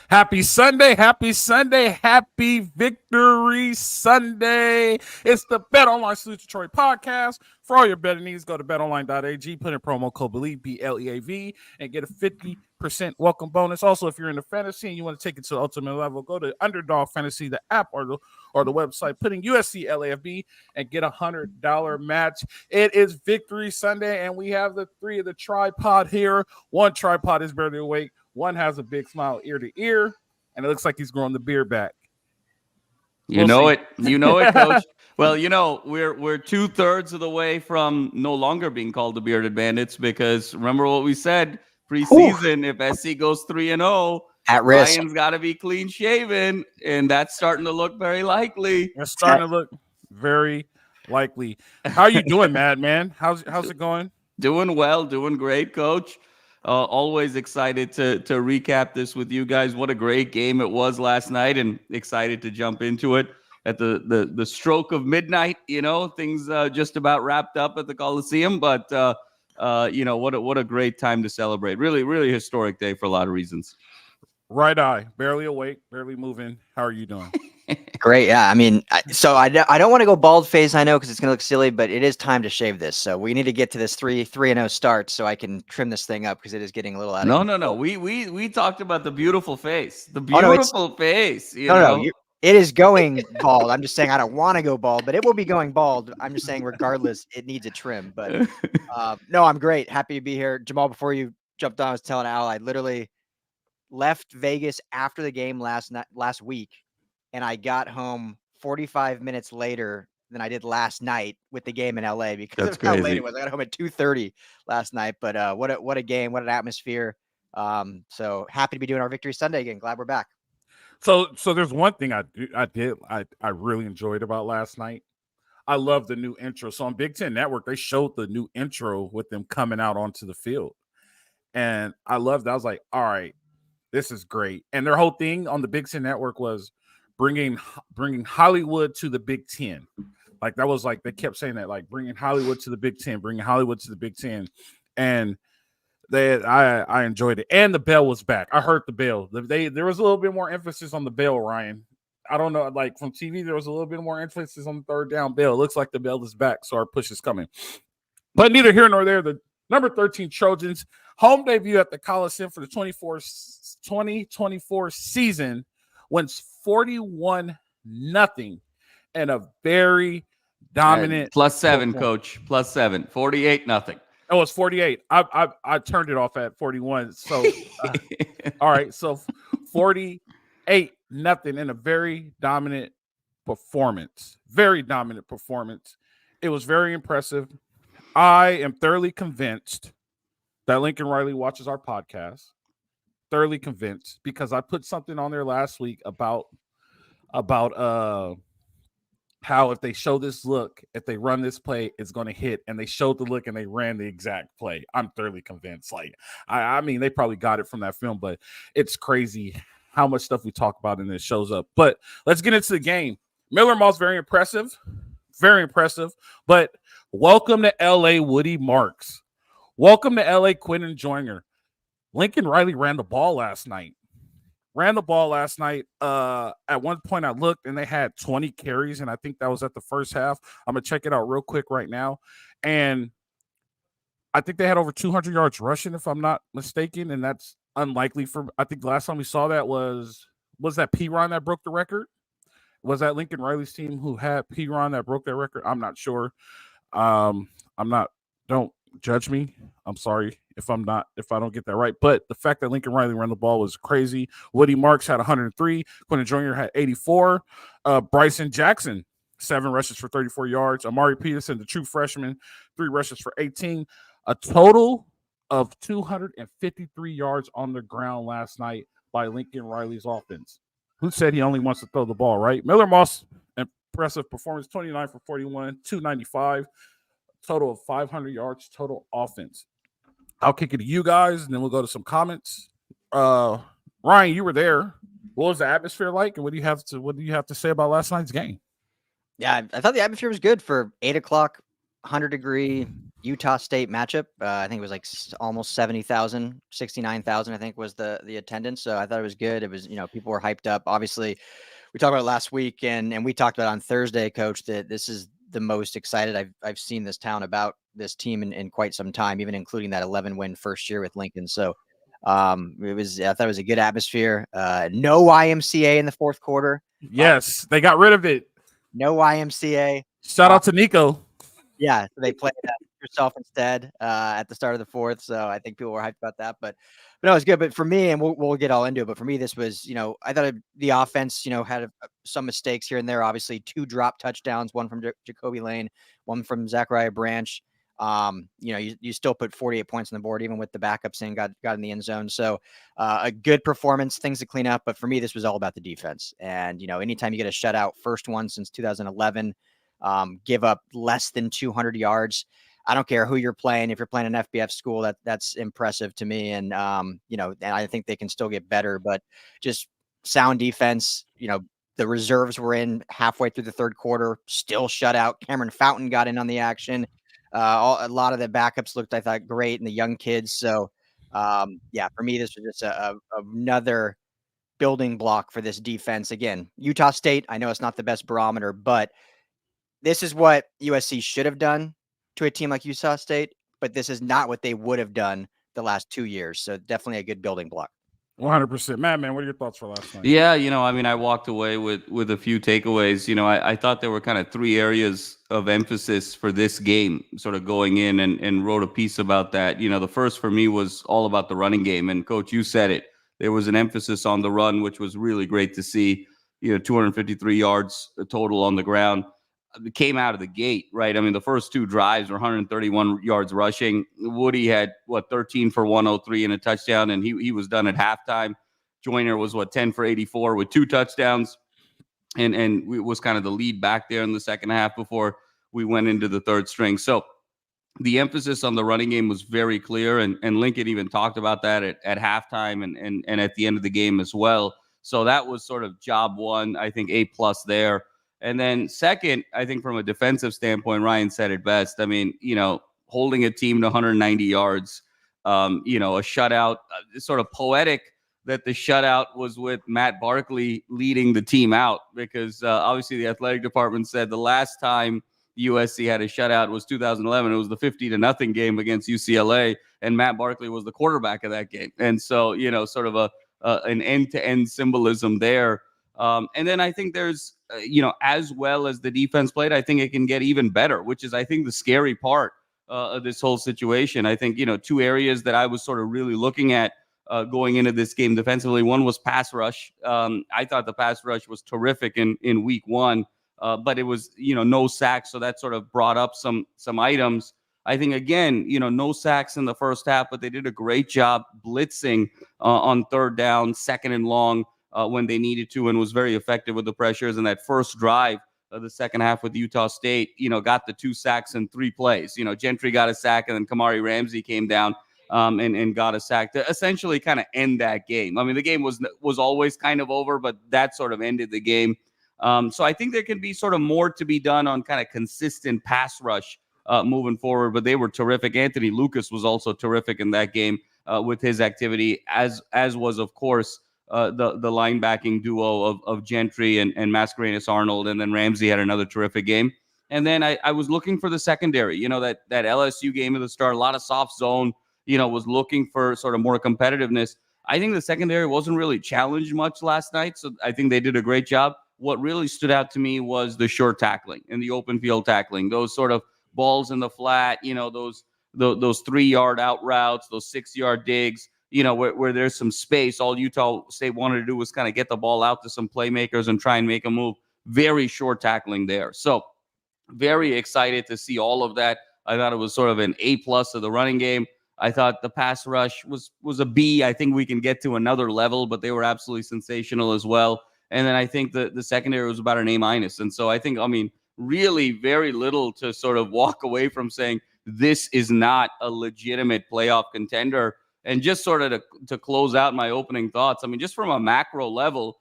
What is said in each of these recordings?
Happy Sunday, happy Sunday, happy Victory Sunday. It's the Bet Online Salute Detroit podcast. For all your betting needs, go to betonline.ag, put in promo code BELIEVE, BLEAV, and get a 50% welcome bonus. Also, if you're into fantasy and you want to take it to the ultimate level, go to Underdog Fantasy, the app or the website, put in USC LAFB and get $100 match. It is Victory Sunday, and we have the three of the tripod here. One tripod is barely awake. One has a big smile ear to ear, and it looks like he's growing the beard back. You know it, Coach. Well, we're 2/3 of the way from no longer being called the Bearded Bandits because remember what we said preseason: if SC goes 3-0, at risk, Ryan's got to be clean shaven, and that's starting to look very likely. It's starting to look very likely. How are you doing, man? How's it going? Doing well, doing great, Coach. Always excited to recap this with you guys. What a great game it was last night, and excited to jump into it at the stroke of midnight. Things just about wrapped up at the Coliseum, but what a great time to celebrate. Really, really historic day for a lot of reasons. Right eye, barely awake, barely moving. How are you doing? Great. Yeah. I mean, I don't want to go bald face. I know because it's going to look silly, but it is time to shave this. So we need to get to this 3-0 start so I can trim this thing up because it is getting a little out of control. No. We talked about the beautiful face. The beautiful face. No. It is going bald. I'm just saying I don't want to go bald, but it will be going bald. I'm just saying regardless, it needs a trim. But no, I'm great. Happy to be here. Jamal, before you jumped on, I was telling Al, I literally left Vegas after the game last week. And I got home 45 minutes later than I did last night with the game in LA because of how late it was. I got home at 2:30 last night, but what a game, what an atmosphere. So happy to be doing our Victory Sunday again. Glad we're back. So there's one thing I really enjoyed about last night. I love the new intro. So on Big Ten Network, they showed the new intro with them coming out onto the field. And I loved that. I was like, all right, this is great. And their whole thing on the Big Ten Network was bringing Hollywood to the Big Ten. Like that was like, they kept saying that, like bringing Hollywood to the Big Ten, And I enjoyed it. And the bell was back. I heard the bell. There was a little bit more emphasis on the bell, Ryan. I don't know, like from TV, there was a little bit more emphasis on the third down bell. It looks like the bell is back, so our push is coming. But neither here nor there, the number 13 Trojans, home debut at the Coliseum for the 2024 season, wins 41-0 and a very dominant +7, Coach. +7. 48-0. Oh, it's 48. I turned it off at 41. So all right, so 48-0 in a very dominant performance. Very dominant performance. It was very impressive. I am thoroughly convinced that Lincoln Riley watches our podcast. Thoroughly convinced because I put something on there last week about how if they show this look, if they run this play, it's going to hit. And they showed the look and they ran the exact play. I'm thoroughly convinced. Like, I mean, they probably got it from that film, but it's crazy how much stuff we talk about and it shows up. But let's get into the game. Miller Moss, very impressive. Very impressive. But welcome to LA, Woody Marks. Welcome to LA, Quentin Joyner. Lincoln Riley ran the ball last night. At one point, I looked and they had 20 carries, and I think that was at the first half. I'm going to check it out real quick right now. And I think they had over 200 yards rushing, if I'm not mistaken, and that's unlikely I think the last time we saw that was that P-Ron that broke the record? Was that Lincoln Riley's team who had P-Ron that broke that record? I'm not sure. Don't judge me. I'm sorry if I don't get that right. But the fact that Lincoln Riley ran the ball was crazy. Woody Marks had 103. Quentin Jr. had 84. Bryson Jackson, 7 rushes for 34 yards. Amari Peterson, the true freshman, 3 rushes for 18. A total of 253 yards on the ground last night by Lincoln Riley's offense. Who said he only wants to throw the ball, right? Miller Moss, impressive performance, 29 for 41, 295. Total of 500 yards, total offense. I'll kick it to you guys, and then we'll go to some comments. Ryan, you were there. What was the atmosphere like, and what do you have to say about last night's game? Yeah, I thought the atmosphere was good for 8 o'clock, 100-degree, Utah State matchup. I think it was like almost 70,000, 69,000, I think was the attendance. So I thought it was good. It was, people were hyped up. Obviously, we talked about it last week and we talked about on Thursday, Coach, that this is the most excited I've seen this town about this team in quite some time, even including that 11-win first year with Lincoln. So I thought it was a good atmosphere. No YMCA in the fourth quarter. Yes, they got rid of it. No YMCA. Shout out to Nico. Yeah, so they played yourself instead at the start of the fourth. So I think people were hyped about that, but no, it was good. But for me, and we'll get all into it. But for me, this was, I thought the offense, had some mistakes here and there. Obviously, 2 drop touchdowns, one from Jacoby Lane, one from Zachariah Branch. You still put 48 points on the board, even with the backups and got in the end zone. So a good performance, things to clean up. But for me, this was all about the defense. And, anytime you get a shutout, first one since 2011, give up less than 200 yards. I don't care who you're playing. If you're playing an FBF school, that's impressive to me. And, and I think they can still get better, but just sound defense. The reserves were in halfway through the third quarter, still shut out. Cameron Fountain got in on the action. A lot of the backups looked, I thought, great, and the young kids. So, for me, this was just another building block for this defense. Again, Utah State, I know it's not the best barometer, but this is what USC should have done to a team like Utah State, but this is not what they would have done the last 2 years. So definitely a good building block. 100%. Man, what are your thoughts for last night? Yeah, I walked away with a few takeaways. I thought there were kind of 3 areas of emphasis for this game, sort of going in and wrote a piece about that. The first for me was all about the running game. And Coach, you said it. There was an emphasis on the run, which was really great to see. 253 yards total on the ground. It came out of the gate, right? The first 2 drives were 131 yards rushing. Woody had 13 for 103 and a touchdown, and he was done at halftime. Joyner was 10 for 84 with 2 touchdowns, and it was kind of the lead back there in the second half before we went into the third string. So the emphasis on the running game was very clear, and Lincoln even talked about that at halftime and at the end of the game as well. So that was sort of job one, I think A+ there. And then second, I think from a defensive standpoint, Ryan said it best. Holding a team to 190 yards, a shutout, sort of poetic that the shutout was with Matt Barkley leading the team out, because obviously the athletic department said the last time USC had a shutout was 2011. It was the 50-0 game against UCLA, and Matt Barkley was the quarterback of that game. And so, sort of an end-to-end symbolism there. And then I think there's, as well as the defense played, I think it can get even better, which is, I think, the scary part of this whole situation. I think, 2 areas that I was sort of really looking at going into this game defensively. One was pass rush. I thought the pass rush was terrific in week 1, but it was, no sacks. So that sort of brought up some items. I think, again, no sacks in the first half, but they did a great job blitzing on third down, second and long, when they needed to, and was very effective with the pressures. And that first drive of the second half with Utah State, got the 2 sacks in 3 plays. Gentry got a sack, and then Kamari Ramsey came down and got a sack to essentially kind of end that game. The game was always kind of over, but that sort of ended the game. So I think there can be sort of more to be done on kind of consistent pass rush moving forward, but they were terrific. Anthony Lucas was also terrific in that game with his activity, as was, of course, the linebacking duo of Gentry and Mascarenas Arnold, and then Ramsey had another terrific game. And then I was looking for the secondary, that LSU game at the start, a lot of soft zone, was looking for sort of more competitiveness. I think the secondary wasn't really challenged much last night, so I think they did a great job. What really stood out to me was the short tackling and the open field tackling, those sort of balls in the flat, those 3-yard out routes, those 6-yard digs, where there's some space. All Utah State wanted to do was kind of get the ball out to some playmakers and try and make a move. Very short tackling there. So very excited to see all of that. I thought it was sort of an A+ of the running game. I thought the pass rush was a B. I think we can get to another level, but they were absolutely sensational as well. And then I think the secondary was about an A-. And so I think, really very little to sort of walk away from saying this is not a legitimate playoff contender. And just sort of to close out my opening thoughts, just from a macro level,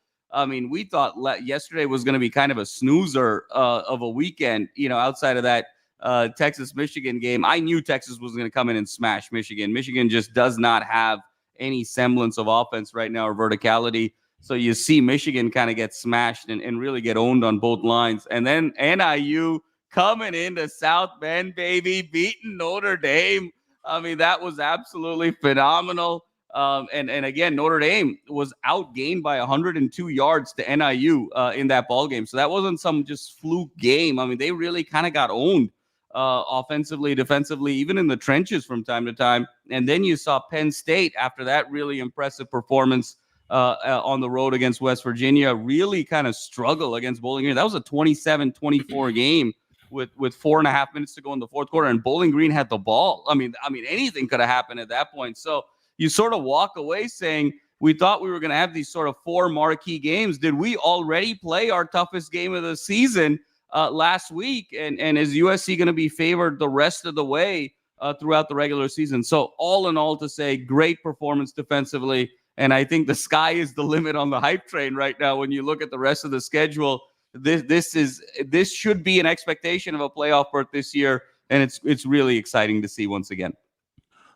we thought yesterday was going to be kind of a snoozer of a weekend, outside of that Texas-Michigan game, I knew Texas was going to come in and smash Michigan. Michigan just does not have any semblance of offense right now or verticality. So you see Michigan kind of get smashed and really get owned on both lines. And then NIU coming into South Bend, baby, beating Notre Dame. I mean, that was absolutely phenomenal. And again, Notre Dame was outgained by 102 yards to NIU in that ball game. So that wasn't some just fluke game. I mean, they really kind of got owned offensively, defensively, even in the trenches from time to time. And then you saw Penn State after that really impressive performance on the road against West Virginia really kind of struggle against Bowling Green. That was a 27-24 game with 4.5 minutes to go in the fourth quarter, and Bowling Green had the ball. I mean, anything could have happened at that point. So you sort of walk away saying, we thought we were going to have these sort of 4 marquee games. Did we already play our toughest game of the season last week? And is USC going to be favored the rest of the way throughout the regular season? So all in all, to say, great performance defensively. And I think the sky is the limit on the hype train right now. When you look at the rest of the schedule, this should be an expectation of a playoff berth this year. And it's really exciting to see once again.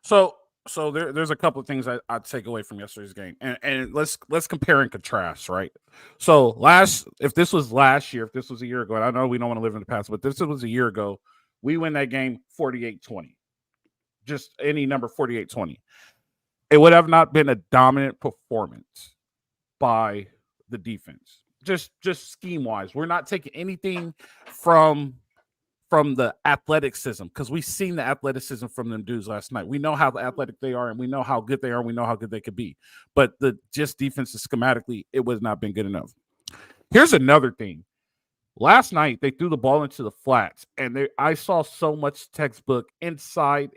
So there's a couple of things I'd take away from yesterday's game, and let's compare and contrast, right? So if this was last year, if this was a year ago, and I know we don't want to live in the past, but this was a year ago, we win that game 48-20, just any number 48-20. It would have not been a dominant performance by the defense, just scheme wise. We're not taking anything from the athleticism, because we've seen the athleticism from them dudes last night. We know how athletic they are, and we know how good they are, and we know how good they could be. But the just defenses schematically, it was not been good enough. Here's another thing. Last night, they threw the ball into the flats, and I saw so much textbook inside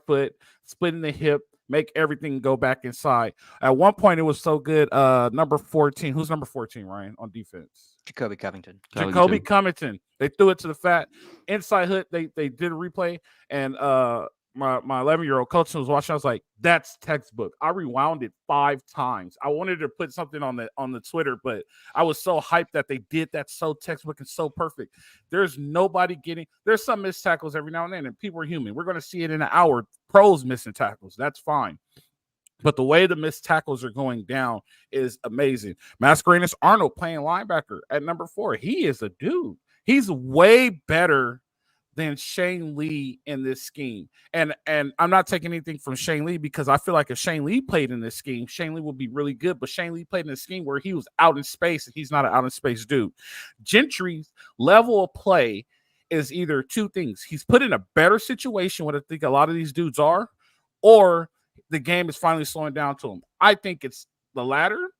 foot, splitting the hip, make everything go back inside. At one point, it was so good. Number 14. Who's number 14, Ryan, on defense? Jacoby Covington. Jacoby Covington. They threw it to the fat inside hook. They did a replay, and my 11-year-old coach was watching. I was like, "That's textbook." I rewound it 5 times. I wanted to put something on the Twitter, but I was so hyped that they did that so textbook and so perfect. There's nobody getting. There's some missed tackles every now and then, and people are human. We're going to see it in an hour. Pros missing tackles. That's fine. But the way the missed tackles are going down is amazing. Mascarenas Arnold playing linebacker at number 4. He is a dude. He's way better than Shane Lee in this scheme. And I'm not taking anything from Shane Lee, because I feel like if Shane Lee played in this scheme, Shane Lee would be really good. But Shane Lee played in a scheme where he was out in space, and he's not an out in space dude. Gentry's level of play is either two things. He's put in a better situation, what I think a lot of these dudes are, or the game is finally slowing down to him. I think it's the latter,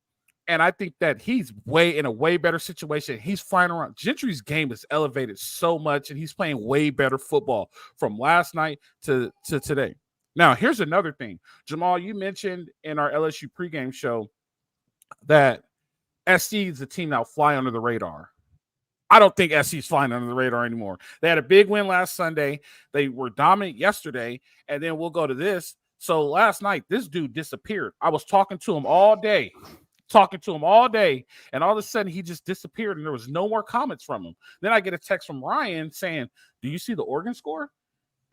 and I think that he's in a way better situation. He's flying around. Gentry's game is elevated so much, and he's playing way better football from last night to today. Now, here's another thing. Jamal, you mentioned in our LSU pregame show that SC is a team that will fly under the radar. I don't think SC's flying under the radar anymore. They had a big win last Sunday. They were dominant yesterday, and then we'll go to this. So last night, this dude disappeared. I was talking to him all day, and all of a sudden he just disappeared, and there was no more comments from him. Then I get a text from Ryan saying, "Do you see the Oregon score?"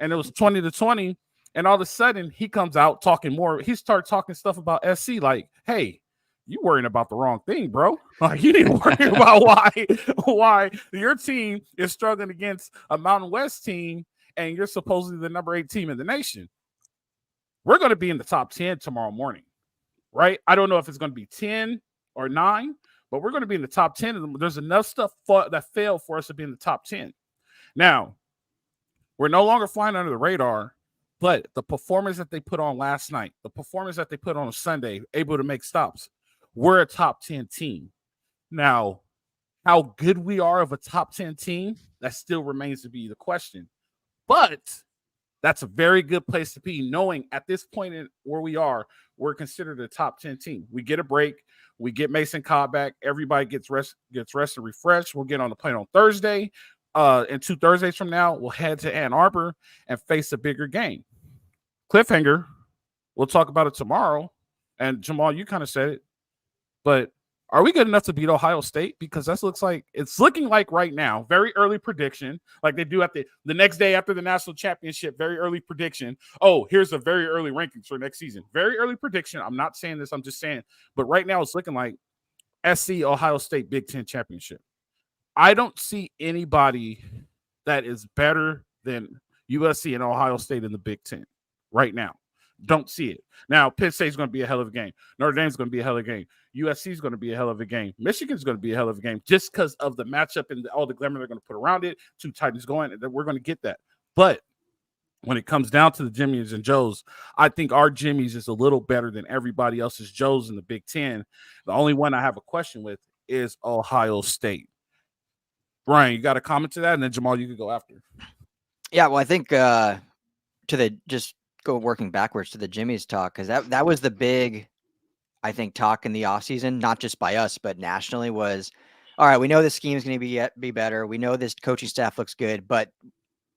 And it was 20-20, and all of a sudden he comes out talking more. He started talking stuff about SC like, "Hey, you worrying about the wrong thing, bro. Like, you need to worry about why your team is struggling against a Mountain West team, and you're supposedly the number 8 team in the nation. We're going to be in the top 10 tomorrow morning, right? I don't know if it's going to be 10 or 9, but we're going to be in the top 10. There's enough stuff that failed for us to be in the top 10. Now, we're no longer flying under the radar, but the performance that they put on last night, the performance that they put on Sunday, able to make stops, we're a top 10 team. Now, how good we are of a top 10 team, that still remains to be the question. But that's a very good place to be, knowing at this point in where we are, we're considered a top 10 team. We get a break. We get Mason Cobb back. Everybody gets rest and refreshed. We'll get on the plane on Thursday. And 2 Thursdays from now, we'll head to Ann Arbor and face a bigger game. Cliffhanger, we'll talk about it tomorrow. And Jamal, you kind of said it, but Are we good enough to beat Ohio State? Because it's looking like right now, very early prediction, like they do at the next day after the national championship, very early prediction. Oh, here's a very early rankings for next season. Very early prediction. I'm not saying this, I'm just saying, but right now it's looking like SC Ohio State Big Ten championship. I don't see anybody that is better than USC and Ohio State in the Big Ten right now. Don't see it. Now, Penn State's going to be a hell of a game. Notre Dame's going to be a hell of a game. USC is going to be a hell of a game. Michigan's going to be a hell of a game just because of the matchup and all the glamour they're going to put around it. Two Titans going, and we're going to get that. But when it comes down to the Jimmies and Joes, I think our Jimmies is a little better than everybody else's Joes in the Big Ten. The only one I have a question with is Ohio State. Brian, you got a comment to that? And then Jamal, you could go after. Yeah, well, I think working backwards to the Jimmy's talk, because that was the big, I think, talk in the offseason, not just by us, but nationally, was, all right, we know the scheme is going to be better. We know this coaching staff looks good, but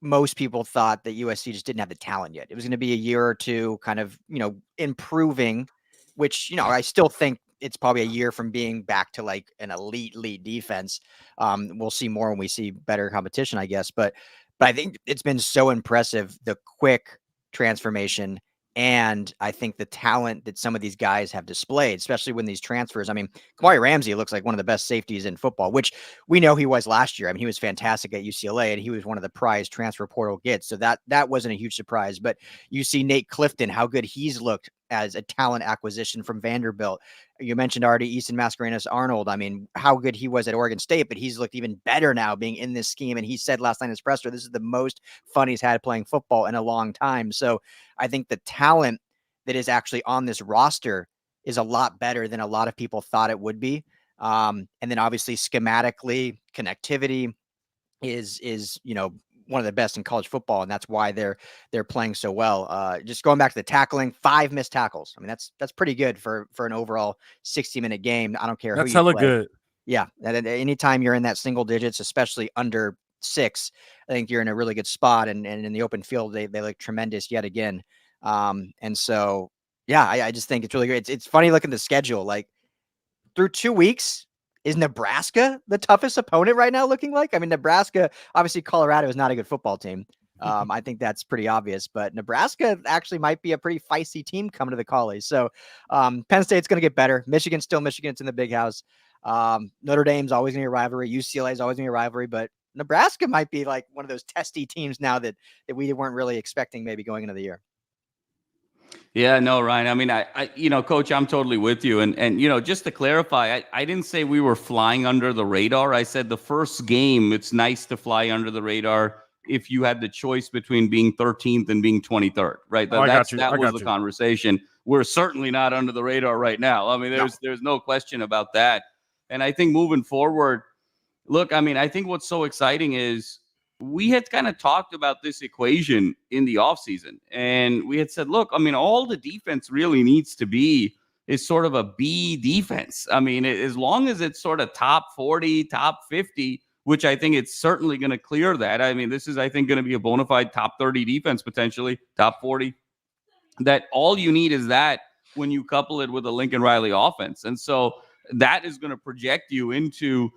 most people thought that USC just didn't have the talent yet. It was going to be a year or two kind of, improving, which, I still think it's probably a year from being back to like an elite defense. We'll see more when we see better competition, I guess. But I think it's been so impressive, the quick transformation. And I think the talent that some of these guys have displayed, especially when these transfers, I mean, Kamari Ramsey looks like one of the best safeties in football, which we know he was last year. I mean, he was fantastic at UCLA and he was one of the prize transfer portal gets. So that wasn't a huge surprise, but you see Nate Clifton, how good he's looked as a talent acquisition from Vanderbilt. You mentioned already Easton Mascarenas-Arnold. I mean, how good he was at Oregon State, but he's looked even better now being in this scheme. And he said last night in his presser, this is the most fun he's had playing football in a long time. So I think the talent that is actually on this roster is a lot better than a lot of people thought it would be. And then obviously schematically, connectivity is one of the best in college football, and that's why they're playing so well. Just going back to the tackling, 5 missed tackles. I mean, that's pretty good for an overall 60-minute game. I don't care. That's who you hella play. good. Yeah, and anytime you're in that single digits, especially under 6, I think you're in a really good spot. And in the open field, they look tremendous yet again. And so, yeah, I just think it's really great. It's funny looking at the schedule. Like through 2 weeks, is Nebraska the toughest opponent right now looking like? I mean, Nebraska, obviously Colorado is not a good football team. I think that's pretty obvious, but Nebraska actually might be a pretty feisty team coming to the Collie. So Penn State's going to get better. Michigan, it's in the big house. Notre Dame's always going to be a rivalry. UCLA is always going to be a rivalry, but Nebraska might be like one of those testy teams now that we weren't really expecting maybe going into the year. Yeah, no, Ryan. I mean, I Coach, I'm totally with you. And just to clarify, I didn't say we were flying under the radar. I said the first game, it's nice to fly under the radar if you had the choice between being 13th and being 23rd, right? That was the conversation. We're certainly not under the radar right now. I mean, there's no question about that. And I think moving forward, look, I mean, I think what's so exciting is we had kind of talked about this equation in the offseason, and we had said, look, I mean, all the defense really needs to be is sort of a B defense. I mean, as long as it's sort of top 40, top 50, which I think it's certainly going to clear that. I mean, this is, I think, going to be a bona fide top 30 defense, potentially top 40, that all you need is that when you couple it with a Lincoln Riley offense. And so that is going to project you into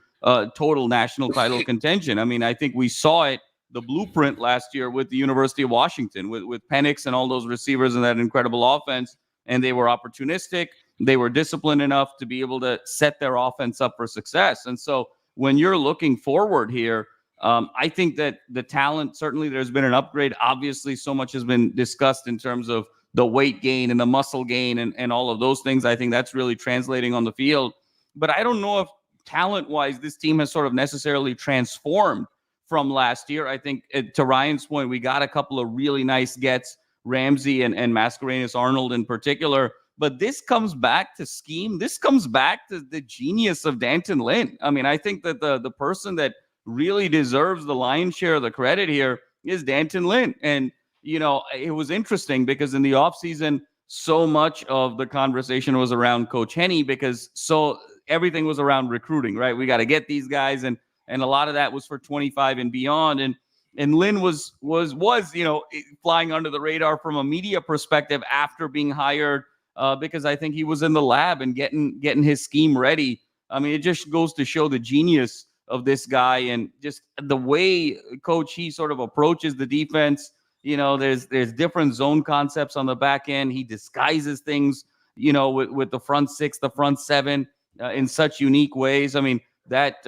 total national title contention. I mean, I think we saw it, the blueprint last year with the University of Washington, with Penix and all those receivers and that incredible offense. And they were opportunistic. They were disciplined enough to be able to set their offense up for success. And so when you're looking forward here, I think that the talent, certainly there's been an upgrade. Obviously, so much has been discussed in terms of the weight gain and the muscle gain and all of those things. I think that's really translating on the field. But I don't know if talent-wise, this team has sort of necessarily transformed from last year. I think, to Ryan's point, we got a couple of really nice gets, Ramsey and Mascarenas-Arnold in particular. But this comes back to scheme. This comes back to the genius of D'Anton Lynn. I mean, I think that the person that really deserves the lion's share of the credit here is D'Anton Lynn. And, it was interesting because in the offseason, so much of the conversation was around Coach Henne because everything was around recruiting, right? We got to get these guys. And a lot of that was for 25 and beyond. And Lynn was flying under the radar from a media perspective after being hired because I think he was in the lab and getting his scheme ready. I mean, it just goes to show the genius of this guy and just the way Coach he sort of approaches the defense. There's different zone concepts on the back end. He disguises things, with the front six, the front seven in such unique ways. I mean, that,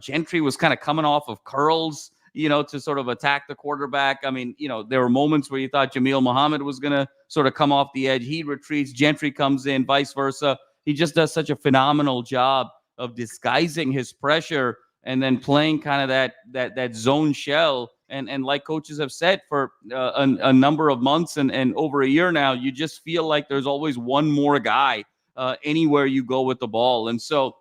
Gentry was kind of coming off of curls, to sort of attack the quarterback. I mean, there were moments where you thought Jameel Muhammad was going to sort of come off the edge. He retreats, Gentry comes in, vice versa. He just does such a phenomenal job of disguising his pressure and then playing kind of that zone shell. And like coaches have said for a number of months and over a year now, you just feel like there's always one more guy anywhere you go with the ball. And so,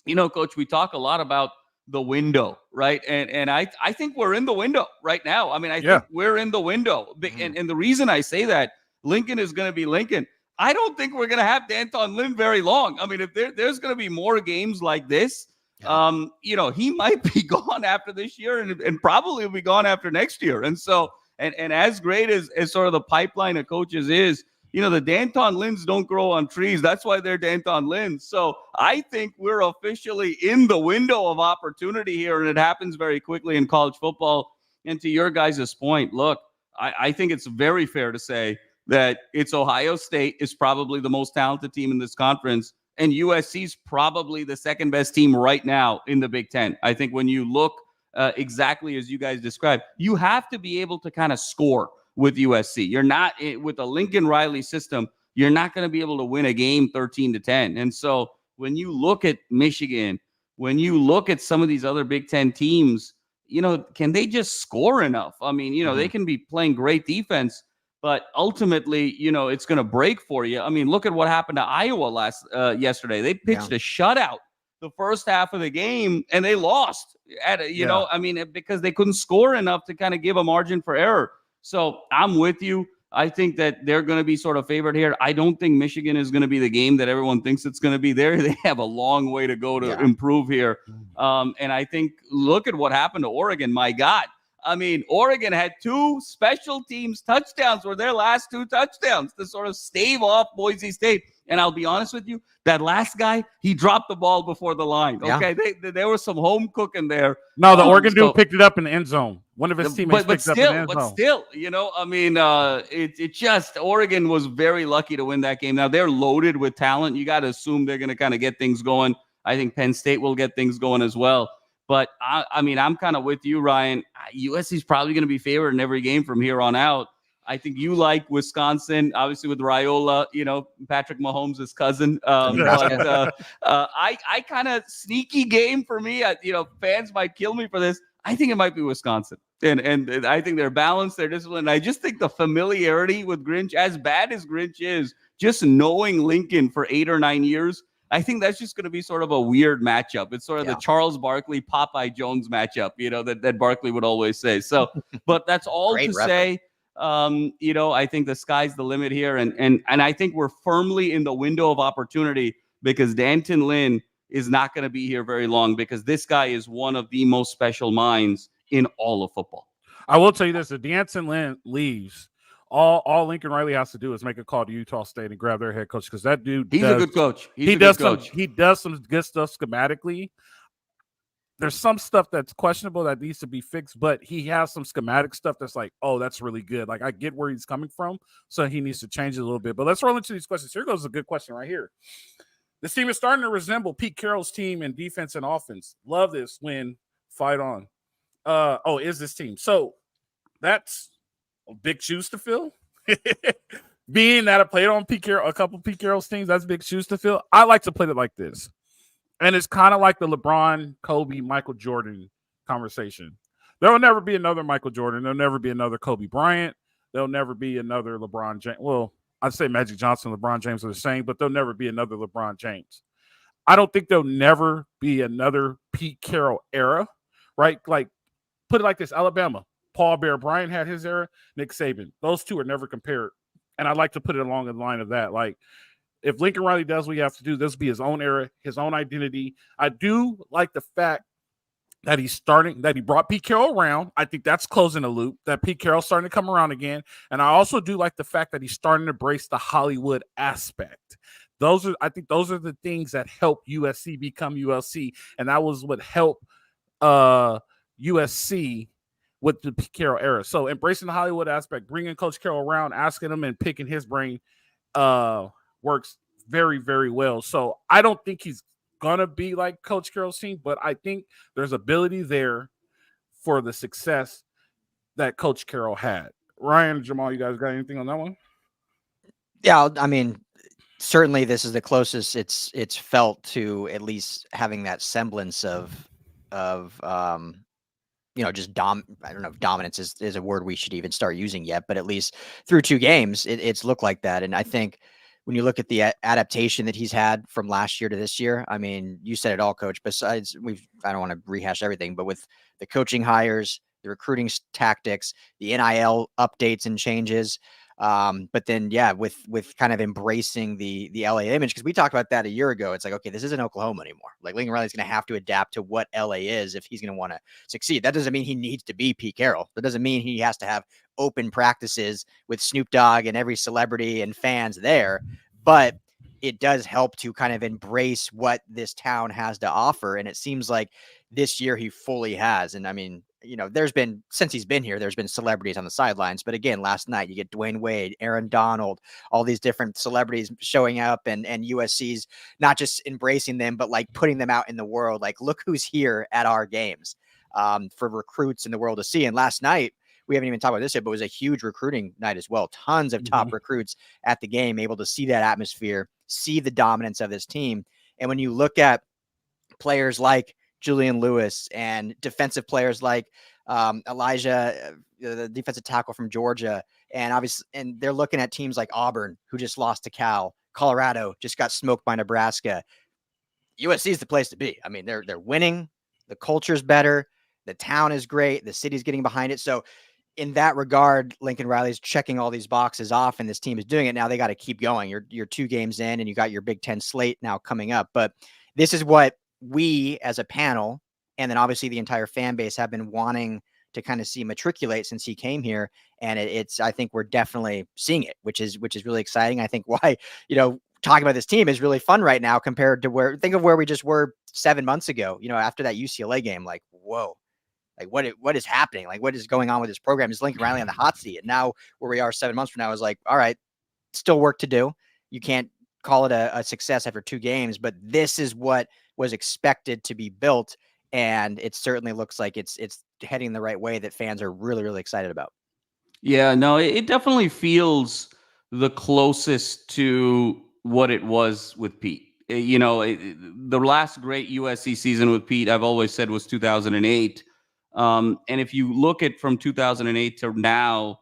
Coach, we talk a lot about the window, right? And I think we're in the window right now. I mean, I think we're in the window. And the reason I say that, Lincoln is going to be Lincoln. I don't think we're going to have D'Anton Lynn very long. I mean, if there's going to be more games like this, he might be gone after this year and probably will be gone after next year. And so, and as great as sort of the pipeline of coaches is, the D'Anton Lynns don't grow on trees. That's why they're D'Anton Lynns. So I think we're officially in the window of opportunity here, and it happens very quickly in college football. And to your guys' point, look, I think it's very fair to say that it's Ohio State is probably the most talented team in this conference, and USC is probably the second best team right now in the Big Ten. I think when you look exactly as you guys described, you have to be able to kind of score with USC. You're not with the Lincoln Riley system. You're not going to be able to win a game 13-10. And so when you look at Michigan, when you look at some of these other Big Ten teams, can they just score enough? I mean, they can be playing great defense, but ultimately, it's going to break for you. I mean, look at what happened to Iowa yesterday. They pitched a shutout the first half of the game, and they lost. Because they couldn't score enough to kind of give a margin for error. So I'm with you. I think that they're going to be sort of favored here. I don't think Michigan is going to be the game that everyone thinks it's going to be. They have a long way to go to improve here. And I think, look at what happened to Oregon. My God. I mean, Oregon had 2 special teams touchdowns were their last 2 touchdowns to sort of stave off Boise State. And I'll be honest with you, that last guy, he dropped the ball before the line. Okay, there was some home cooking there. No, the Oregon dude picked it up in the end zone. One of his teammates picked it up in the end zone. But still, it just Oregon was very lucky to win that game. Now they're loaded with talent. You got to assume they're going to kind of get things going. I think Penn State will get things going as well. But I'm kind of with you, Ryan. USC is probably going to be favored in every game from here on out. I think you like Wisconsin, obviously with Raiola, Patrick Mahomes' cousin. But I kind of sneaky game for me. Fans might kill me for this. I think it might be Wisconsin. And I think they're balanced, they're disciplined. I just think the familiarity with Grinch, as bad as Grinch is, just knowing Lincoln for 8 or 9 years, I think that's just going to be sort of a weird matchup. It's sort of the Charles Barkley, Popeye Jones matchup, that Barkley would always say. So, but that's all to say. I think the sky's the limit here. And I think we're firmly in the window of opportunity because D'Anton Lynn is not going to be here very long because this guy is one of the most special minds in all of football. I will tell you this, if D'Anton Lynn leaves, all Lincoln Riley has to do is make a call to Utah State and grab their head coach because that dude he's a good coach. He does some good stuff schematically. There's some stuff that's questionable that needs to be fixed, but he has some schematic stuff that's like, oh, that's really good. Like, I get where he's coming from, so he needs to change it a little bit. But let's roll into these questions. Here goes a good question right here. This team is starting to resemble Pete Carroll's team in defense and offense. Love this win. Fight on. Is this team. So that's big shoes to fill. Being that I played on a couple Pete Carroll's teams, that's big shoes to fill. I like to play it like this. And it's kind of like the LeBron, Kobe, Michael Jordan conversation. There will never be another Michael Jordan. There'll never be another Kobe Bryant. There'll never be another LeBron James. Well, I'd say Magic Johnson and LeBron James are the same, but there'll never be another LeBron James. I don't think there'll never be another Pete Carroll era, right? Like, put it like this, Alabama. Paul Bear Bryant had his era, Nick Saban. Those two are never compared. And I'd like to put it along the line of that. Like, if Lincoln Riley does what he has to do, this will be his own era, his own identity. I do like the fact that he brought Pete Carroll around. I think that's closing the loop, that Pete Carroll's starting to come around again. And I also do like the fact that he's starting to embrace the Hollywood aspect. I think those are the things that help USC become USC, and that was what helped USC with the Carroll era. So embracing the Hollywood aspect, bringing Coach Carroll around, asking him and picking his brain works very, very well. So I don't think he's gonna be like Coach Carroll's team, but I think there's ability there for the success that Coach Carroll had. Ryan, Jamal, you guys got anything on that one? Yeah, I mean, certainly this is the closest it's felt to at least having that semblance of just I don't know if dominance is a word we should even start using yet, but at least through 2 games, it's looked like that. And I think when you look at the adaptation that he's had from last year to this year, I mean, you said it all, Coach. Besides, I don't want to rehash everything, but with the coaching hires, the recruiting tactics, the NIL updates and changes, but then, yeah, with kind of embracing the LA image, because we talked about that a year ago. It's like, okay, this isn't Oklahoma anymore. Like, Lincoln Riley's going to have to adapt to what LA is if he's going to want to succeed. That doesn't mean he needs to be Pete Carroll. That doesn't mean he has to have open practices with Snoop Dogg and every celebrity and fans there. But it does help to kind of embrace what this town has to offer. And it seems like this year he fully has. And I mean, since he's been here, there's been celebrities on the sidelines. But again, last night you get Dwayne Wade, Aaron Donald, all these different celebrities showing up, and USC's not just embracing them, but like putting them out in the world. Like, look who's here at our games, for recruits in the world to see. And last night, we haven't even talked about this yet, but it was a huge recruiting night as well. Tons of top recruits at the game, able to see that atmosphere, see the dominance of this team. And when you look at players like Julian Lewis and defensive players like Elijah, the defensive tackle from Georgia, and obviously, and they're looking at teams like Auburn, who just lost to Cal, Colorado just got smoked by Nebraska. USC is the place to be. I mean, they're winning, the culture's better, the town is great, the city's getting behind it. So in that regard, Lincoln Riley's checking all these boxes off, and this team is doing it. Now they got to keep going. You're 2 games in, and you got your Big Ten slate now coming up. But this is what we as a panel, and then obviously the entire fan base, have been wanting to kind of see matriculate since he came here. And I think we're definitely seeing it, which is really exciting. I think why, talking about this team is really fun right now compared to think of where we just were 7 months ago, after that UCLA game. Like, whoa. Like, what is happening? Like, what is going on with this program? Is Lincoln Riley on the hot seat? And now where we are 7 months from now is like, all right, still work to do. You can't call it a success after 2 games, but this is what was expected to be built. And it certainly looks like it's heading the right way that fans are really, really excited about. Yeah, no, it definitely feels the closest to what it was with Pete. The last great USC season with Pete, I've always said, was 2008. And if you look at from 2008 to now,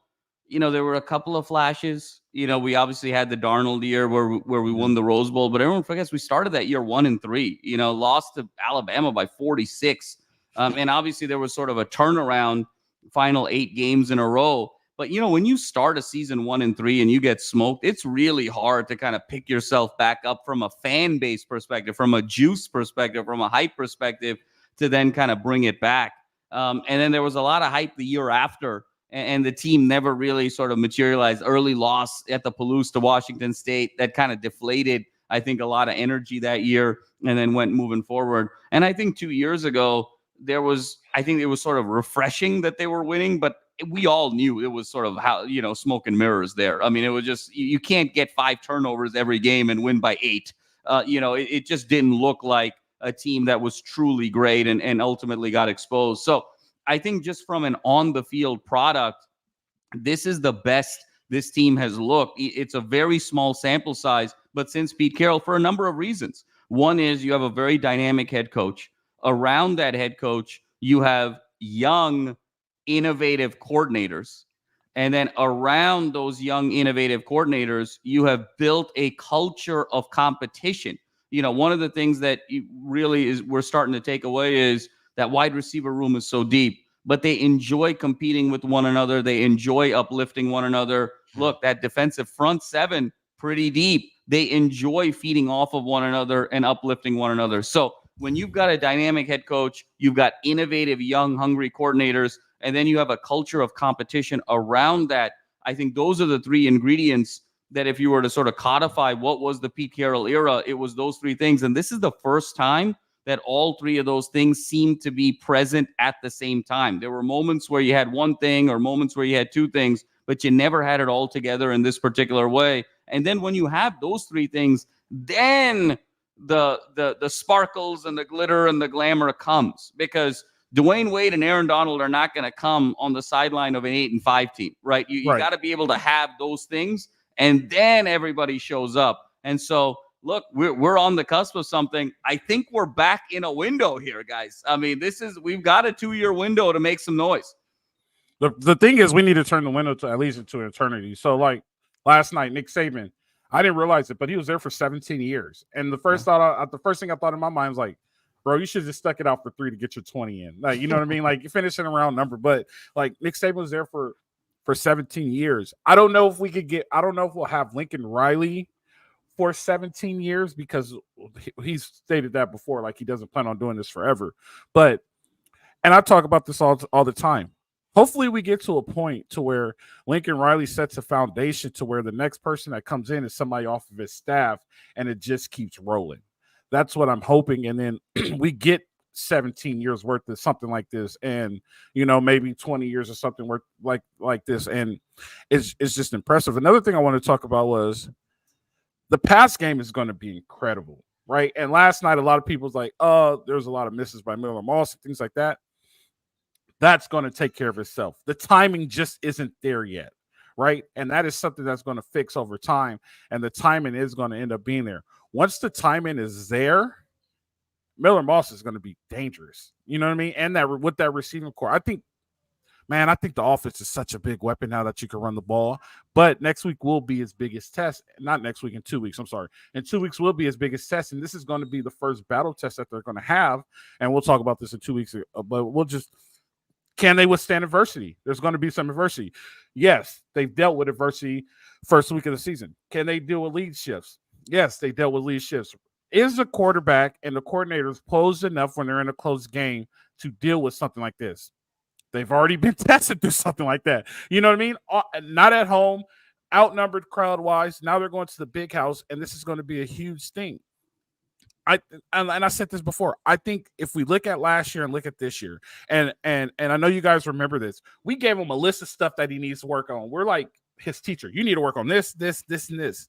there were a couple of flashes. We obviously had the Darnold year where we won the Rose Bowl, but everyone forgets we started that year 1-3, lost to Alabama by 46. And obviously there was sort of a turnaround final 8 games in a row. But, when you start a season 1-3 and you get smoked, it's really hard to kind of pick yourself back up from a fan base perspective, from a juice perspective, from a hype perspective, to then kind of bring it back. And then there was a lot of hype the year after, and the team never really sort of materialized. Early loss at the Palouse to Washington State, that kind of deflated, I think, a lot of energy that year, and then went moving forward. And I think 2 years ago, I think it was sort of refreshing that they were winning, but we all knew it was sort of how, smoke and mirrors there. I mean, it was just, you can't get 5 turnovers every game and win by 8. It just didn't look like a team that was truly great and ultimately got exposed. So I think just from an on the field product, this is the best this team has looked. It's a very small sample size, but since Pete Carroll, for a number of reasons. One is you have a very dynamic head coach. Around that head coach, you have young, innovative coordinators. And then around those young, innovative coordinators, you have built a culture of competition. One of the things that really we're starting to take away is that wide receiver room is so deep, but they enjoy competing with one another. They enjoy uplifting one another. Look, that defensive front 7, pretty deep. They enjoy feeding off of one another and uplifting one another. So when you've got a dynamic head coach, you've got innovative, young, hungry coordinators, and then you have a culture of competition around that. I think those are the 3 ingredients that if you were to sort of codify what was the Pete Carroll era, it was those three things. And this is the first time that all three of those things seemed to be present at the same time. There were moments where you had one thing or moments where you had two things, but you never had it all together in this particular way. And then when you have those three things, then the sparkles and the glitter and the glamour comes, because Dwayne Wade and Aaron Donald are not going to come on the sideline of an 8-5 team, right? You got to be able to have those things, and then everybody shows up. And so, look, we're on the cusp of something. I think we're back in a window here, guys. I mean, we've got a 2-year window to make some noise. The thing is, we need to turn the window to at least into eternity. So, like last night, Nick Saban, I didn't realize it, but he was there for 17 years. And the first thing I thought in my mind was like, bro, you should just stuck it out for 3 to get your 20 in. Like, you know what I mean? Like, you're finishing a round number, but like Nick Saban was there for 17 years. I don't know if we'll have Lincoln Riley for 17 years, because he's stated that before, like he doesn't plan on doing this forever. But, and I talk about this all the time. Hopefully we get to a point to where Lincoln Riley sets a foundation to where the next person that comes in is somebody off of his staff, and it just keeps rolling. That's what I'm hoping. And then we get 17 years worth of something like this, and maybe 20 years or something worth like this. And it's just impressive. Another thing I want to talk about was the pass game is going to be incredible, right? And last night, a lot of people was like, oh, there's a lot of misses by Miller Moss and things like that. That's going to take care of itself. The timing just isn't there yet, right? And that is something that's going to fix over time, and the timing is going to end up being there. Once the timing is there, Miller Moss is going to be dangerous. You know what I mean? And that with that receiving core, I think the offense is such a big weapon now that you can run the ball. But next week will be his biggest test. Not next week, in 2 weeks. I'm sorry. In 2 weeks will be his biggest test. And this is going to be the first battle test that they're going to have. And we'll talk about this in 2 weeks. But can they withstand adversity? There's going to be some adversity. Yes, they've dealt with adversity first week of the season. Can they deal with lead shifts? Yes, they dealt with lead shifts. Is the quarterback and the coordinators posed enough when they're in a close game to deal with something like this? They've already been tested through something like that. You know what I mean? Not at home, outnumbered crowd-wise. Now they're going to the big house, and this is going to be a huge thing. And I said this before. I think if we look at last year and look at this year, and I know you guys remember this, we gave him a list of stuff that he needs to work on. We're like his teacher. You need to work on this, and this.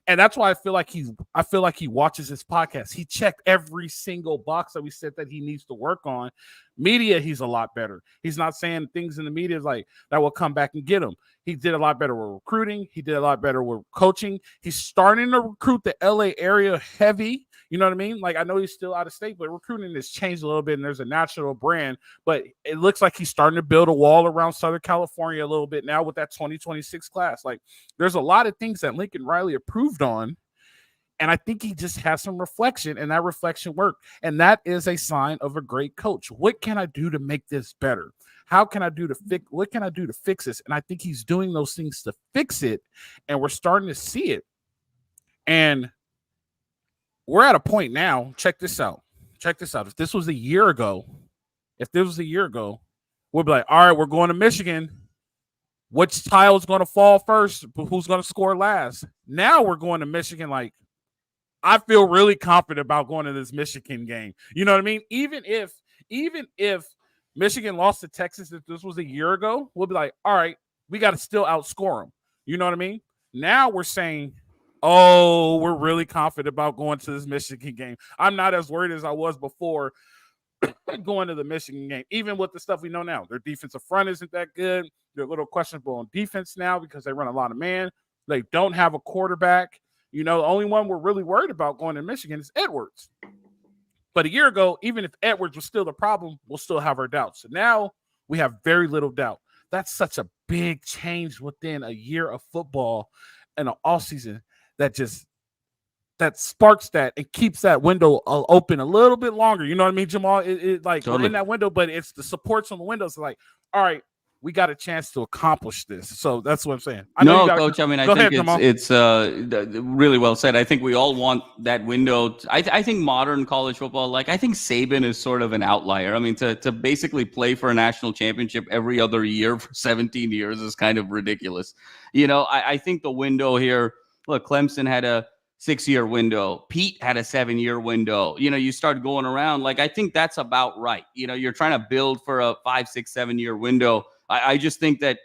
And that's why I feel like he watches his podcast. He checked every single box that we said that he needs to work on. Media, he's a lot better. He's not saying things in the media like that will come back and get him. He did a lot better with recruiting. He did a lot better with coaching. He's starting to recruit the LA area heavy. You know what I mean? Like, I know he's still out of state, but recruiting has changed a little bit, and there's a national brand. But it looks like he's starting to build a wall around Southern California a little bit now with that 2026 class. Like, there's a lot of things that Lincoln Riley approved on, and I think he just has some reflection, and that reflection worked. And that is a sign of a great coach. What can I do to make this better? What can I do to fix this? And I think he's doing those things to fix it, and we're starting to see it. And we're at a point now. Check this out. If this was a year ago, we'll be like, all right, we're going to Michigan. Which tile is going to fall first? Who's going to score last? Now we're going to Michigan. Like, I feel really confident about going to this Michigan game. You know what I mean? Even if Michigan lost to Texas, if this was a year ago, we'll be like, all right, we got to still outscore them. You know what I mean? Now we're saying, oh, we're really confident about going to this Michigan game. I'm not as worried as I was before going to the Michigan game, even with the stuff we know now. Their defensive front isn't that good. They're a little questionable on defense now because they run a lot of man. They don't have a quarterback. The only one we're really worried about going to Michigan is Edwards. But a year ago, even if Edwards was still the problem, we'll still have our doubts. So now we have very little doubt. That's such a big change within a year of football and an offseason that sparks that and keeps that window open a little bit longer. You know what I mean, Jamal? It like totally. We're in that window, but it's the supports on the windows. Like, all right, we got a chance to accomplish this. So that's what I'm saying. Coach. I mean, I think it's really well said. I think we all want that window. I think modern college football, I think Saban is sort of an outlier. I mean, to basically play for a national championship every other year for 17 years is kind of ridiculous. I think the window here look, Clemson had a 6-year window. Pete had a 7-year window. You start going around. Like, I think that's about right. You're trying to build for a 5, 6, 7-year window. I just think that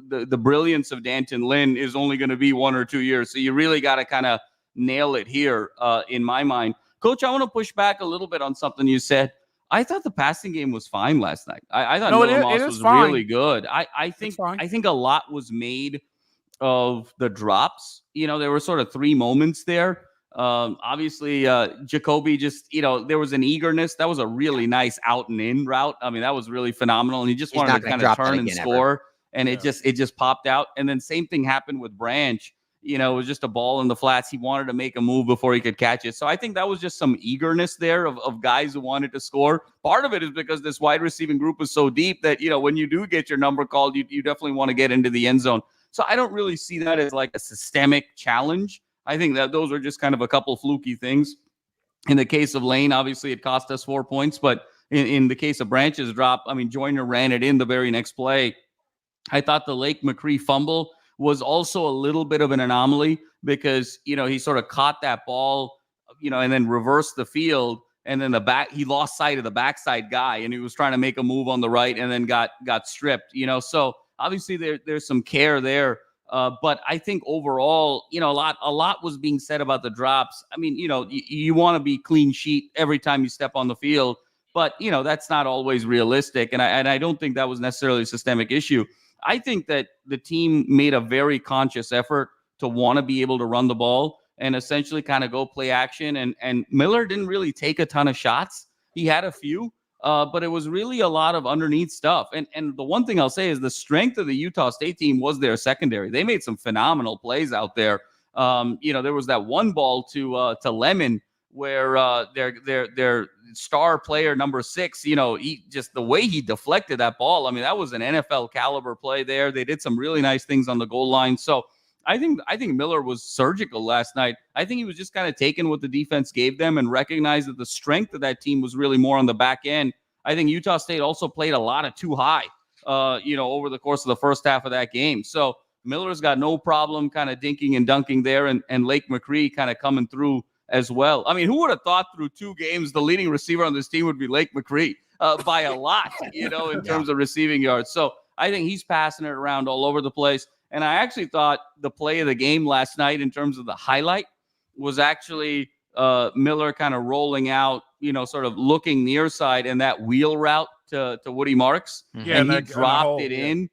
the brilliance of D'Anton Lynn is only going to be 1 or 2 years. So you really got to kind of nail it here in my mind. Coach, I want to push back a little bit on something you said. I thought the passing game was fine last night. I thought Miller Moss was really good. I think a lot was made of the drops. There were sort of 3 moments there. Obviously, Jacoby just, there was an eagerness. That was a really nice out and in route. I mean, that was really phenomenal. And he just wanted to kind of turn and score. And it just popped out. And then same thing happened with Branch. It was just a ball in the flats. He wanted to make a move before he could catch it. So I think that was just some eagerness there of guys who wanted to score. Part of it is because this wide receiving group is so deep that, when you do get your number called, you definitely want to get into the end zone. So I don't really see that as like a systemic challenge. I think that those are just kind of a couple fluky things. In the case of Lane, obviously it cost us 4 points. But in the case of Branch's drop, I mean, Joyner ran it in the very next play. I thought the Lake McCree fumble was also a little bit of an anomaly because, he sort of caught that ball, and then reversed the field. And then he lost sight of the backside guy and he was trying to make a move on the right and then got stripped, So obviously there's some care there. But I think overall, a lot was being said about the drops. I mean, you want to be clean sheet every time you step on the field, but that's not always realistic. And I don't think that was necessarily a systemic issue. I think that the team made a very conscious effort to want to be able to run the ball and essentially kind of go play action. And Miller didn't really take a ton of shots. He had a few, but it was really a lot of underneath stuff. And the one thing I'll say is the strength of the Utah State team was their secondary. They made some phenomenal plays out there. There was that one ball to Lemon where their star player number 6, he just the way he deflected that ball. I mean, that was an NFL caliber play there. They did some really nice things on the goal line. So I think Miller was surgical last night. I think he was just kind of taking what the defense gave them and recognized that the strength of that team was really more on the back end. I think Utah State also played a lot of too high, over the course of the first half of that game. So Miller's got no problem kind of dinking and dunking there, and Lake McCree kind of coming through as well. I mean, who would have thought through 2 games the leading receiver on this team would be Lake McCree by a lot, in terms of receiving yards. So I think he's passing it around all over the place. And I actually thought the play of the game last night in terms of the highlight was actually Miller kind of rolling out, sort of looking near side and that wheel route to Woody Marks. Yeah, and he dropped it in,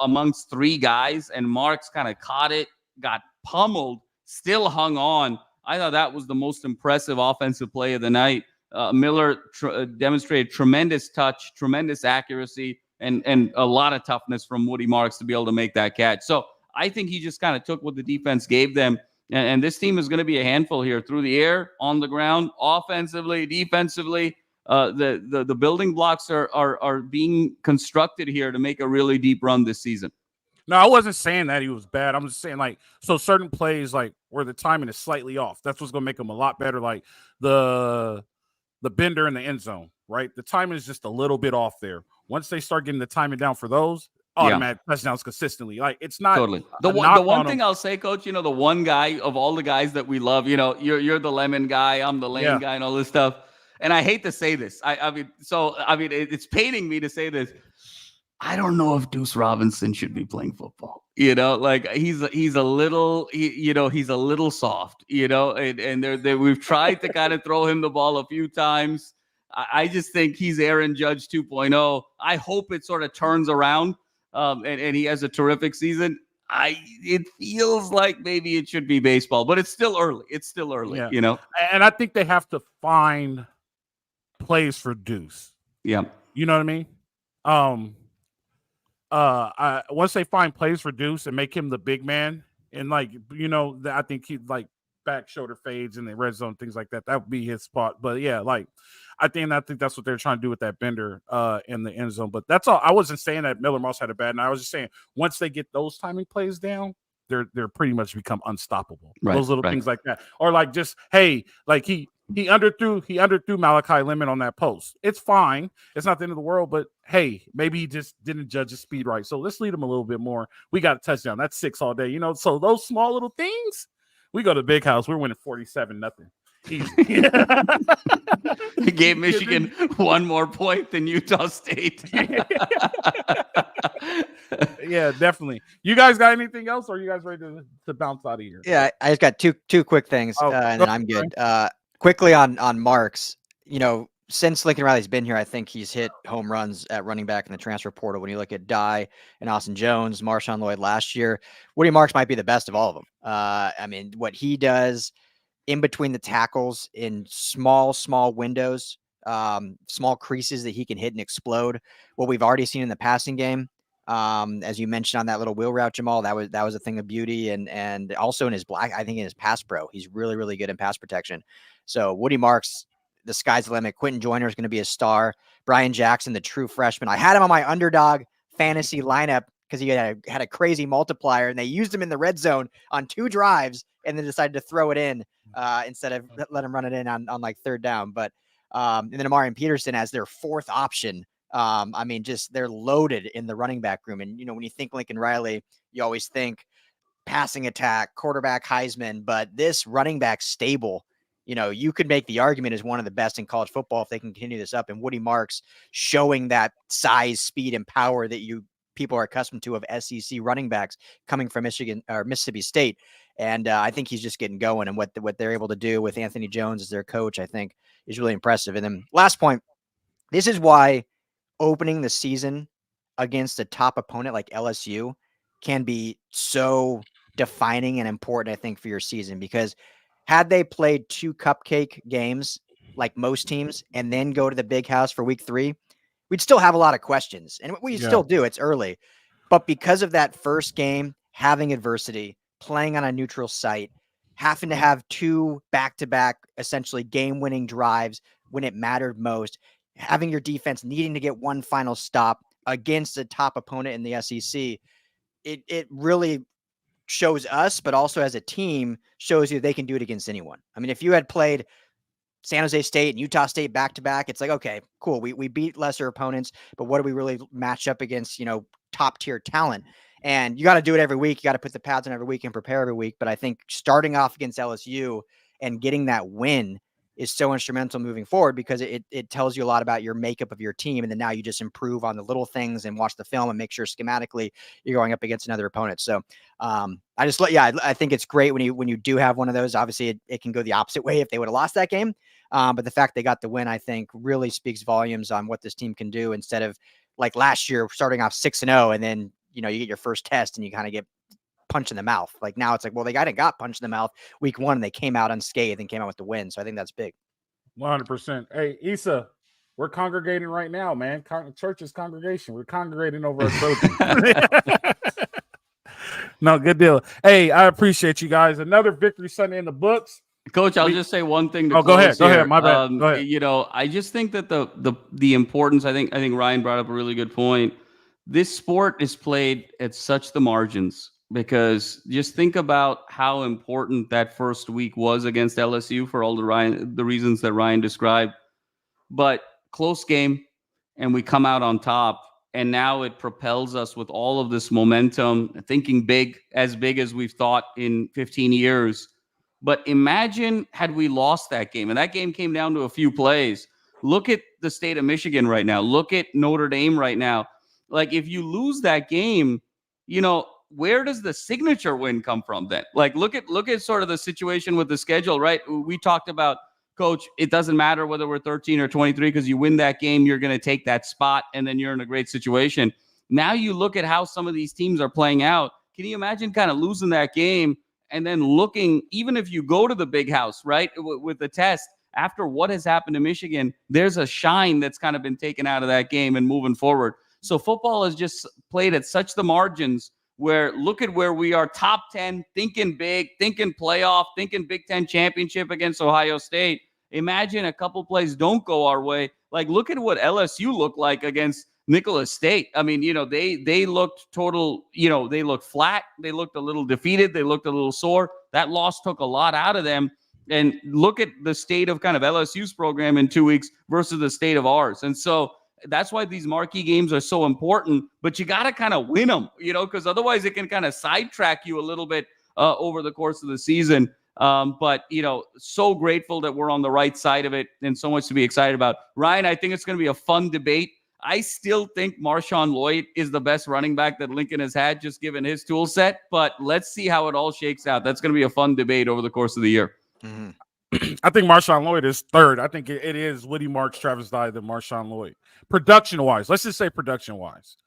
amongst 3 guys, and Marks kind of caught it, got pummeled, still hung on. I thought that was the most impressive offensive play of the night. Miller demonstrated tremendous touch, tremendous accuracy, and a lot of toughness from Woody Marks to be able to make that catch. So I think he just kind of took what the defense gave them. And this team is going to be a handful here through the air, on the ground, offensively, defensively. The building blocks are being constructed here to make a really deep run this season. No, I wasn't saying that he was bad. I'm just saying, like, so certain plays, like, where the timing is slightly off, that's what's going to make them a lot better. Like the bender in the end zone, right? The timing is just a little bit off there. Once they start getting the timing down for those, automatic touchdowns consistently. Like, it's not totally. The one thing I'll say, Coach, the one guy of all the guys that we love, you're the Lemon guy, I'm the Lane guy and all this stuff. And I hate to say this. I mean, it's paining me to say this. I don't know if Deuce Robinson should be playing football. Like he's a little, he's a little soft, and we've tried to kind of throw him the ball a few times. I just think he's Aaron Judge 2.0. I hope it sort of turns around, and he has a terrific season. It feels like maybe it should be baseball, but it's still early. And I think they have to find plays for Deuce. Yeah. You know what I mean? Once they find plays for Deuce and make him the big man, and I think he'd like back shoulder fades in the red zone, things like that. That would be his spot. But yeah, like I think that's what they're trying to do with that bender in the end zone. But that's all. I wasn't saying that Miller Moss had a bad night. I was just saying once they get those timing plays down, they're pretty much become unstoppable. Right, those little things like that, or like just like he underthrew Malachi Lemon on that post. It's fine. It's not the end of the world, but hey, maybe he just didn't judge his speed right. So let's lead him a little bit more. We got a touchdown. That's 6 all day. So those small little things, We go to the big house. We're winning 47-0. Easy. He gave Michigan one more point than Utah State. Yeah, definitely. You guys got anything else, or are you guys ready to bounce out of here? Yeah, I just got two quick things, and then I'm good. Quickly on Marks, since Lincoln Riley's been here, I think he's hit home runs at running back in the transfer portal. When you look at Dye and Austin Jones, Marshawn Lloyd last year, Woody Marks might be the best of all of them. I mean, what he does in between the tackles in small windows, small creases that he can hit and explode. What we've already seen in the passing game, as you mentioned on that little wheel route, Jamal, that was a thing of beauty, and also in his I think in his pass pro, he's really, really good in pass protection. So Woody Marks, the sky's the limit. Quentin Joyner is going to be a star. Brian Jackson, the true freshman. I had him on my underdog fantasy lineup because he had a crazy multiplier, and they used him in the red zone on 2 drives and then decided to throw it in instead of let him run it in on like 3rd down. But and then Amarian Peterson as their 4th option. I mean, just they're loaded in the running back room. And, when you think Lincoln Riley, you always think passing attack, quarterback, Heisman, but this running back stable, you could make the argument as one of the best in college football if they can continue this up. And Woody Marks showing that size, speed, and power that people are accustomed to of SEC running backs coming from Michigan or Mississippi State. And I think he's just getting going, and what they're able to do with Anthony Jones as their coach, I think is really impressive. And then last point, this is why opening the season against a top opponent like LSU can be so defining and important, I think, for your season, because had they played 2 cupcake games like most teams and then go to the big house for week 3, we'd still have a lot of questions, and we still do. It's early, but because of that first game, having adversity, playing on a neutral site, having to have 2 back-to-back essentially game-winning drives when it mattered most, having your defense needing to get one final stop against a top opponent in the SEC, it really shows us, but also as a team, shows you they can do it against anyone. I mean, if you had played San Jose State and Utah State back-to-back, it's like, okay, cool. We beat lesser opponents, but what do we really match up against, top-tier talent? And you got to do it every week. You got to put the pads on every week and prepare every week. But I think starting off against LSU and getting that win is so instrumental moving forward, because it tells you a lot about your makeup of your team. And then now you just improve on the little things and watch the film and make sure schematically you're going up against another opponent. So I think it's great when you do have one of those. Obviously it can go the opposite way if they would have lost that game. But the fact they got the win, I think, really speaks volumes on what this team can do, instead of like last year starting off 6-0 and then, you get your first test and you kind of get punched in the mouth. Like now it's like, well, they got punched in the mouth week 1 and they came out unscathed and came out with the win. So I think that's big. 100%. Hey, Issa, we're congregating right now, man. Church is congregation. We're congregating over our Trojans. No, good deal. Hey, I appreciate you guys. Another Victory Sunday in the books. Coach, I'll just say one thing. Go ahead. My bad. Go ahead. I just think that the importance. I think Ryan brought up a really good point. This sport is played at such the margins, because just think about how important that first week was against LSU for all the reasons that Ryan described. But close game, and we come out on top, and now it propels us with all of this momentum, thinking big as we've thought in 15 years. But imagine had we lost that game, and that game came down to a few plays. Look at the state of Michigan right now. Look at Notre Dame right now. Like, if you lose that game, where does the signature win come from then? Like, look at sort of the situation with the schedule, right? We talked about, Coach, it doesn't matter whether we're 13 or 23, because you win that game, you're going to take that spot, and then you're in a great situation. Now you look at how some of these teams are playing out. Can you imagine kind of losing that game and then looking, even if you go to the big house, right, with the test, after what has happened to Michigan, there's a shine that's kind of been taken out of that game and moving forward. So football is just played at such the margins, where look at where we are, top 10, thinking big, thinking playoff, thinking Big Ten championship against Ohio State. Imagine a couple plays don't go our way. Like, look at what LSU looked like against Nicholas State. I mean, they looked total, they looked flat. They looked a little defeated. They looked a little sore. That loss took a lot out of them. And look at the state of kind of LSU's program in 2 weeks versus the state of ours. And so that's why these marquee games are so important, but you got to kind of win them, because otherwise it can kind of sidetrack you a little bit over the course of the season. But, so grateful that we're on the right side of it and so much to be excited about. Ryan, I think it's going to be a fun debate. I still think Marshawn Lloyd is the best running back that Lincoln has had, just given his tool set. But let's see how it all shakes out. That's going to be a fun debate over the course of the year. Mm-hmm. I think Marshawn Lloyd is third. I think it is Woody Marks, Travis Dye, then Marshawn Lloyd. Production-wise, let's just say production-wise.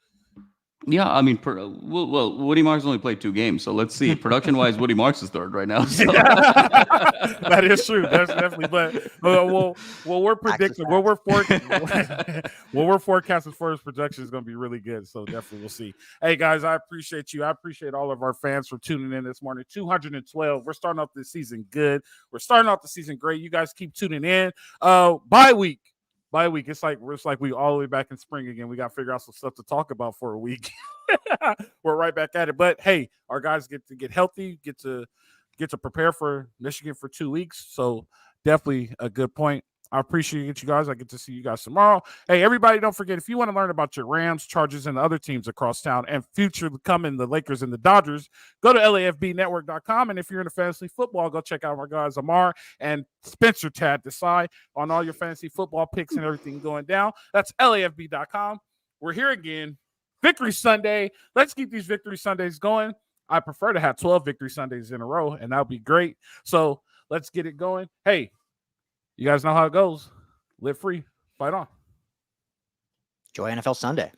Yeah, I mean, Woody Marks only played 2 games, so let's see. Production-wise, Woody Marks is third right now. So. That is true. That's definitely. But we're predicting what we're forecasting for his production is going to be really good. So definitely, we'll see. Hey guys, I appreciate you. I appreciate all of our fans for tuning in this morning. 212. We're starting off this season good. We're starting off the season great. You guys keep tuning in. Bye week. It's like we all the way back in spring again. We got to figure out some stuff to talk about for a week. We're right back at it. But hey, our guys get to get healthy, get to prepare for Michigan for 2 weeks. So definitely a good point. I appreciate you guys. I get to see you guys tomorrow. Hey, everybody, don't forget, if you want to learn about your Rams, Chargers, and the other teams across town and future coming, the Lakers and the Dodgers, go to LAFBnetwork.com. And if you're into fantasy football, go check out our guys Amar and Spencer Tad Desai on all your fantasy football picks and everything going down. That's LAFB.com. We're here again. Victory Sunday. Let's keep these Victory Sundays going. I prefer to have 12 Victory Sundays in a row, and that would be great. So let's get it going. Hey, you guys know how it goes. Live free. Fight on. Enjoy NFL Sunday.